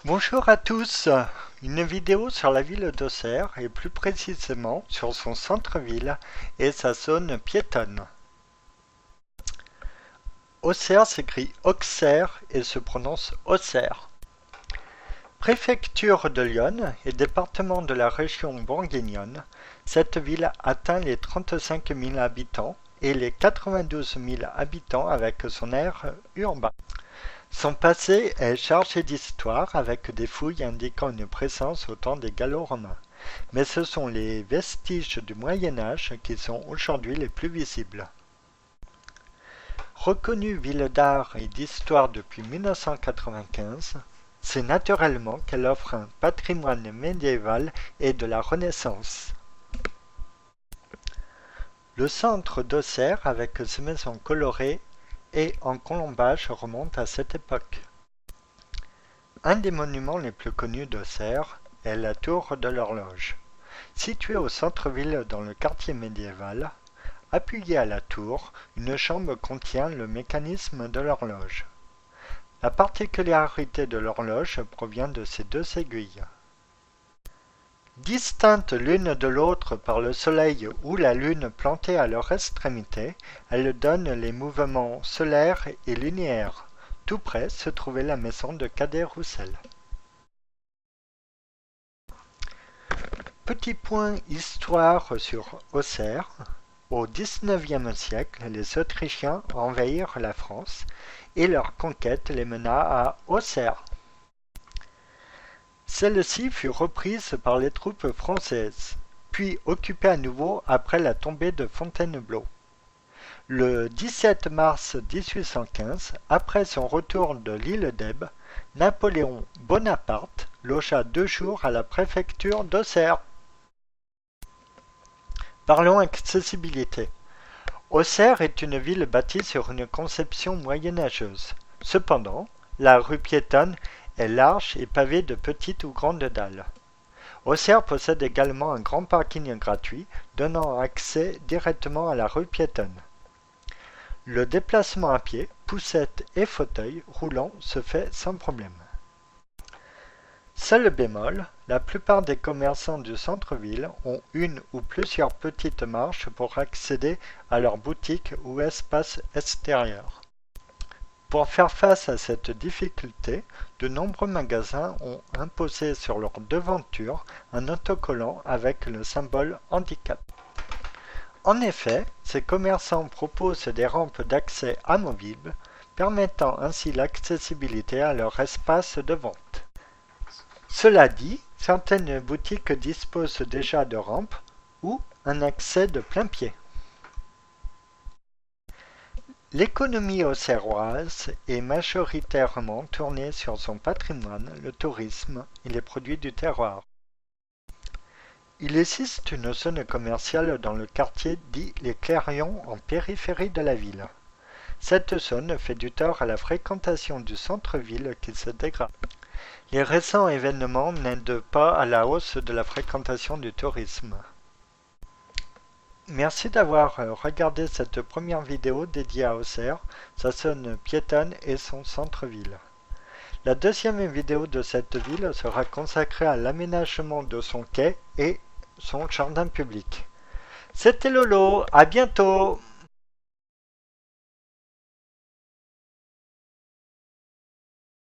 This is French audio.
Bonjour à tous, une vidéo sur la ville d'Auxerre et plus précisément sur son centre-ville et sa zone piétonne. Auxerre s'écrit Auxerre et se prononce Auxerre. Préfecture de l'Yonne et département de la région bourguignonne, cette ville atteint les 35 000 habitants et les 92 000 habitants avec son aire urbain. Son passé est chargé d'histoire avec des fouilles indiquant une présence au temps des Gallo-Romains. Mais ce sont les vestiges du Moyen-Âge qui sont aujourd'hui les plus visibles. Reconnue ville d'art et d'histoire depuis 1995, c'est naturellement qu'elle offre un patrimoine médiéval et de la Renaissance. Le centre d'Auxerre, avec ses maisons colorées et en colombage, remonte à cette époque. Un des monuments les plus connus d'Auxerre est la tour de l'horloge. Située au centre-ville dans le quartier médiéval, appuyée à la tour, une chambre contient le mécanisme de l'horloge. La particularité de l'horloge provient de ses deux aiguilles. Distinctes l'une de l'autre par le soleil ou la lune plantée à leur extrémité, elles donnent les mouvements solaires et linéaires. Tout près se trouvait la maison de Cadet Roussel. Petit point histoire sur Auxerre. Au XIXe siècle, les Autrichiens envahirent la France et leur conquête les mena à Auxerre. Celle-ci fut reprise par les troupes françaises, puis occupée à nouveau après la tombée de Fontainebleau. Le 17 mars 1815, après son retour de l'île d'Elbe, Napoléon Bonaparte logea 2 jours à la préfecture d'Auxerre. Parlons accessibilité. Auxerre est une ville bâtie sur une conception moyenâgeuse. Cependant, la rue piétonne est large et pavée de petites ou grandes dalles. Auxerre possède également un grand parking gratuit, donnant accès directement à la rue piétonne. Le déplacement à pied, poussette et fauteuil roulant se fait sans problème. Seul bémol, la plupart des commerçants du centre-ville ont une ou plusieurs petites marches pour accéder à leurs boutiques ou espaces extérieurs. Pour faire face à cette difficulté, de nombreux magasins ont imposé sur leur devanture un autocollant avec le symbole handicap. En effet, ces commerçants proposent des rampes d'accès amovibles, permettant ainsi l'accessibilité à leur espace de vente. Cela dit, certaines boutiques disposent déjà de rampes ou un accès de plein pied. L'économie auxerroise est majoritairement tournée sur son patrimoine, le tourisme et les produits du terroir. Il existe une zone commerciale dans le quartier dit les Clairions en périphérie de la ville. Cette zone fait du tort à la fréquentation du centre-ville qui se dégrade. Les récents événements n'aident pas à la hausse de la fréquentation du tourisme. Merci d'avoir regardé cette première vidéo dédiée à Auxerre, sa zone piétonne et son centre-ville. La deuxième vidéo de cette ville sera consacrée à l'aménagement de son quai et son jardin public. C'était Lolo, à bientôt!